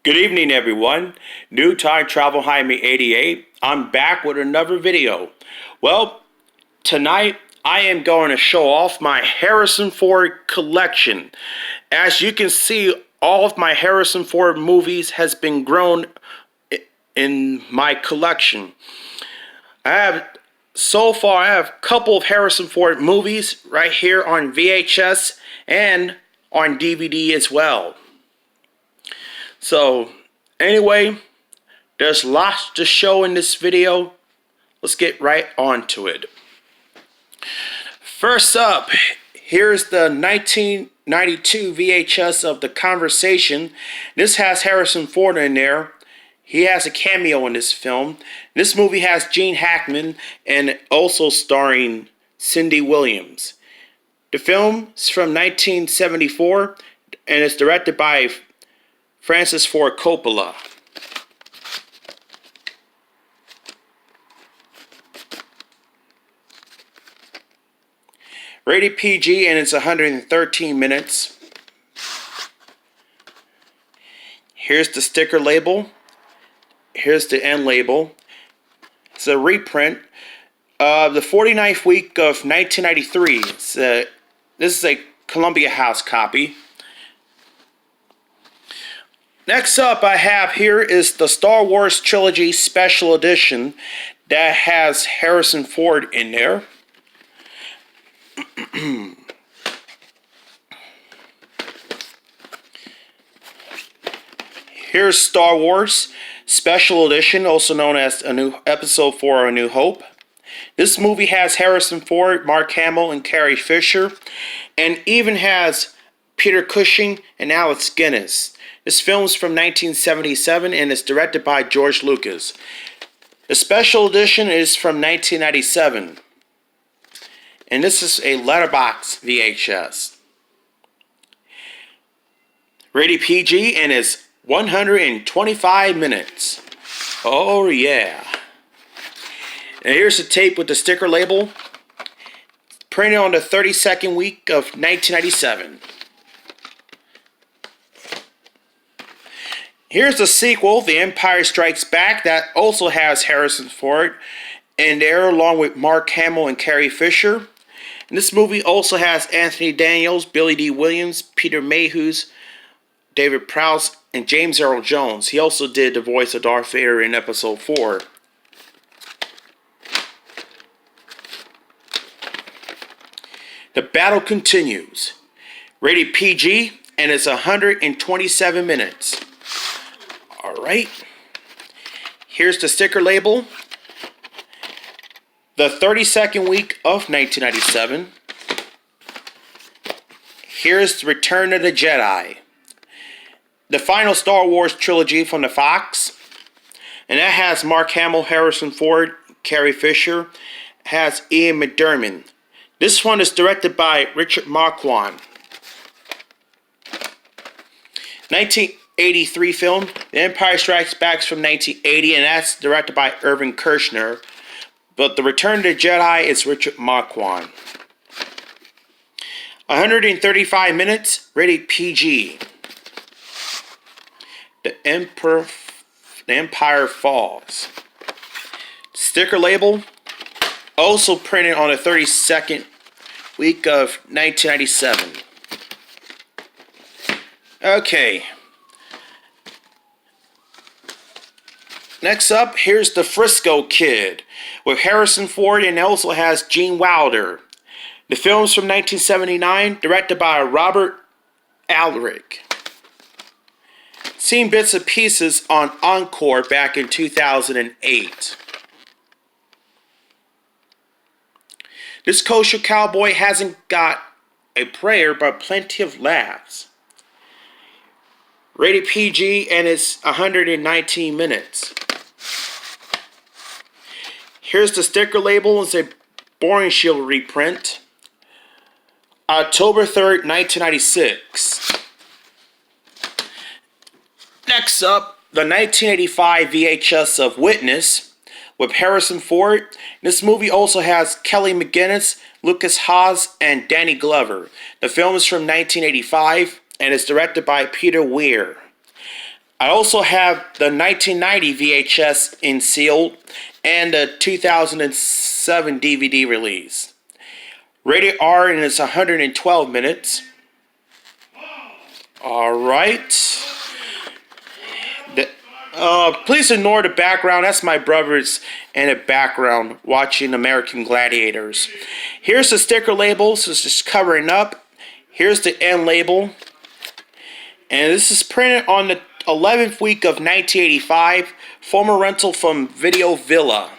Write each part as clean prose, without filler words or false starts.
Good evening, everyone. New Time Travel Jaime 88. I'm back with another video. Well, tonight I am going to show off my Harrison Ford collection. As you can see, all of my Harrison Ford movies has been grown in my collection. So far I have a couple of Harrison Ford movies right here on VHS and on DVD as well. So, anyway, there's lots to show in this video. Let's get right on to it. First up, here's the 1992 VHS of The Conversation. This has Harrison Ford in there. He has a cameo in this film. This movie has Gene Hackman and also starring Cindy Williams. The film is from 1974 and it's directed by Francis Ford Coppola. Rated PG and it's 113 minutes. Here's the sticker label. Here's the end label. It's a reprint of the 49th week of 1993. This is a Columbia House copy. Next up I have here is the Star Wars Trilogy Special Edition that has Harrison Ford in there. Here's Star Wars Special Edition, also known as a new Episode 4: A New Hope. This movie has Harrison Ford, Mark Hamill, and Carrie Fisher, and even has Peter Cushing and Alex Guinness. This film is from 1977 and is directed by George Lucas. The Special Edition is from 1997. And this is a letterbox VHS. Rated PG and is 125 minutes. Oh yeah. And here's the tape with the sticker label. Printed on the 32nd week of 1997. Here's the sequel, The Empire Strikes Back, that also has Harrison Ford in there along with Mark Hamill and Carrie Fisher. And this movie also has Anthony Daniels, Billy D. Williams, Peter Mayhews, David Prowse, and James Earl Jones. He also did the voice of Darth Vader in Episode 4. The battle continues. Rated PG, and it's 127 minutes. Alright. Here's the sticker label. The 32nd week of 1997. Here's Return of the Jedi. The final Star Wars trilogy from the Fox. And that has Mark Hamill, Harrison Ford, Carrie Fisher. Has Ian McDiarmid. This one is directed by Richard Marquand. 1983 film. The Empire Strikes Back from 1980, and that's directed by Irvin Kershner. But The Return of the Jedi is Richard Marquand. 135 minutes, rated PG. The Empire Falls. Sticker label, also printed on the 32nd week of 1997. Okay. Next up, here's the Frisco Kid with Harrison Ford and also has Gene Wilder. The film's from 1979, directed by Robert Aldrich. Seen bits and pieces on Encore back in 2008. This kosher cowboy hasn't got a prayer but plenty of laughs. Rated PG and it's 119 minutes. Here's the sticker label. It's a Boring Shield reprint. October 3rd, 1996. Next up, the 1985 VHS of Witness with Harrison Ford. This movie also has Kelly McGinnis, Lucas Haas, and Danny Glover. The film is from 1985 and is directed by Peter Weir. I also have the 1990 VHS in sealed and the 2007 DVD release. Rated R and it's 112 minutes. Alright. Please ignore the background. That's my brothers in the background watching American Gladiators. Here's the sticker label, so it's just covering up. Here's the end label. And this is printed on the 11th week of 1985. Former rental from Video Villa.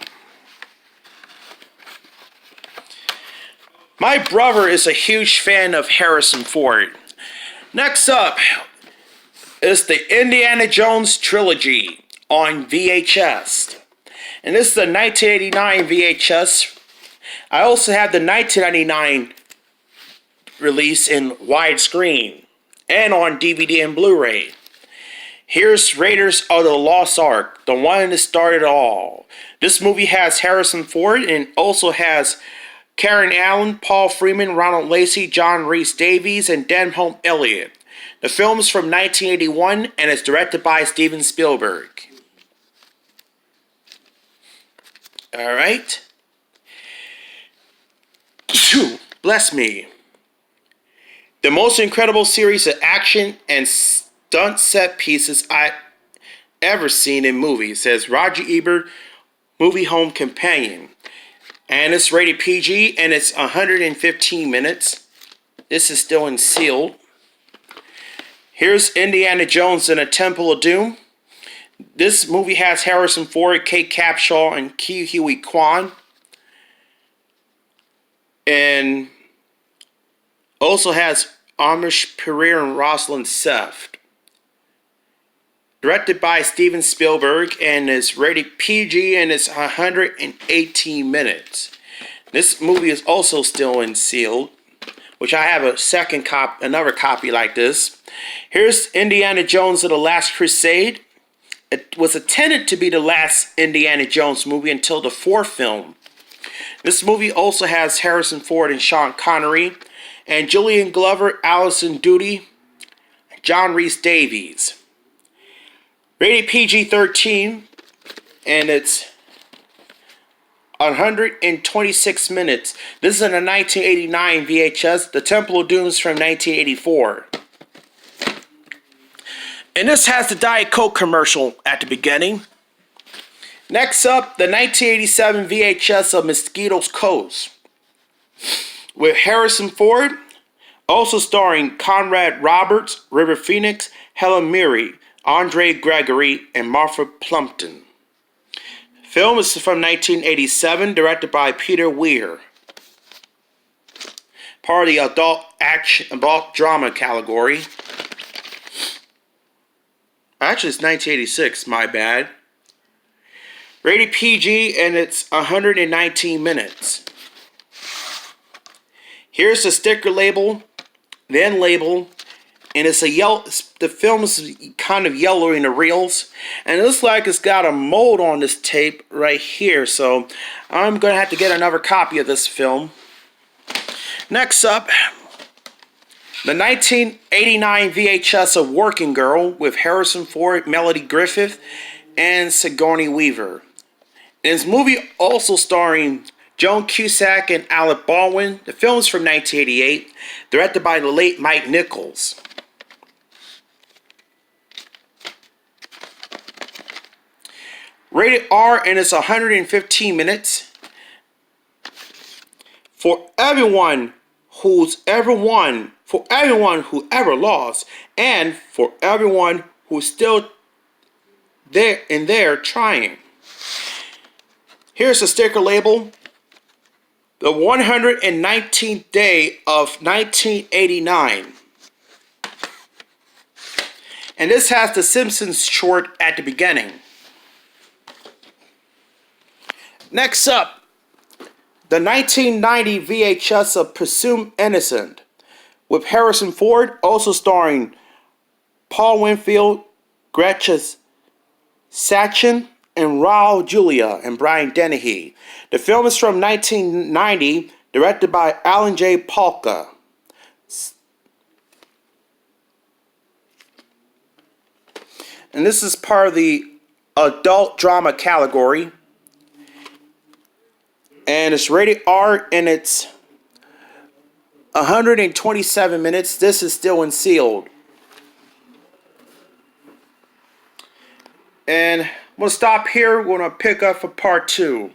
My brother is a huge fan of Harrison Ford. Next up is the Indiana Jones Trilogy on VHS. And this is the 1989 VHS. I also have the 1999 release in widescreen and on DVD and Blu-ray. Here's Raiders of the Lost Ark, the one that started all. This movie has Harrison Ford and also has Karen Allen, Paul Freeman, Ronald Lacey, John Rhys Davies, and Denholm Elliott. The film is from 1981 and is directed by Steven Spielberg. Alright. Bless me. The most incredible series of action and stunt set pieces I've ever seen in movies, says Roger Ebert, Movie Home Companion. And it's rated PG and it's 115 minutes. This is still in sealed. Here's Indiana Jones and the Temple of Doom. This movie has Harrison Ford, Kate Capshaw, and Ke Huy Quan. And also has Amish Pereira and Rosalind Seft. Directed by Steven Spielberg and is rated PG and it's 118 minutes. This movie is also still in sealed, which I have another copy like this. Here's Indiana Jones and the Last Crusade. It was intended to be the last Indiana Jones movie until the fourth film. This movie also has Harrison Ford and Sean Connery, and Julian Glover, Alison Doody, John Rhys Davies. Rated PG-13, and it's 126 minutes. This is in a 1989 VHS. The Temple of Doom is from 1984. And this has the Diet Coke commercial at the beginning. Next up, the 1987 VHS of Mosquito Code with Harrison Ford, also starring Conrad Roberts, River Phoenix, Helen Mirren, Andre Gregory, and Martha Plimpton. Film is from 1987, directed by Peter Weir. Part of the adult drama category. Actually, it's 1986, my bad. Rated PG, and it's 119 minutes. Here's the sticker label, then label, and it's a yellow. The film is kind of yellow in the reels, and it looks like it's got a mold on this tape right here. So I'm gonna have to get another copy of this film. Next up, the 1989 VHS of Working Girl with Harrison Ford, Melody Griffith, and Sigourney Weaver. And this movie also starring Joan Cusack and Alec Baldwin. The film is from 1988, directed by the late Mike Nichols. Rated R, and it's 115 minutes. For everyone who ever lost, and for everyone who's still there trying. Here's the sticker label. The 119th day of 1989. And this has the Simpsons short at the beginning. Next up, the 1990 VHS of Presumed Innocent with Harrison Ford, also starring Paul Winfield, Gretchen Sachin, and Raul Julia and Brian Dennehy. The film is from 1990, directed by Alan J. Palka. And this is part of the adult drama category. And it's rated R, and it's 127 minutes. This is still unsealed. And we'll stop here. We're going to pick up for part 2.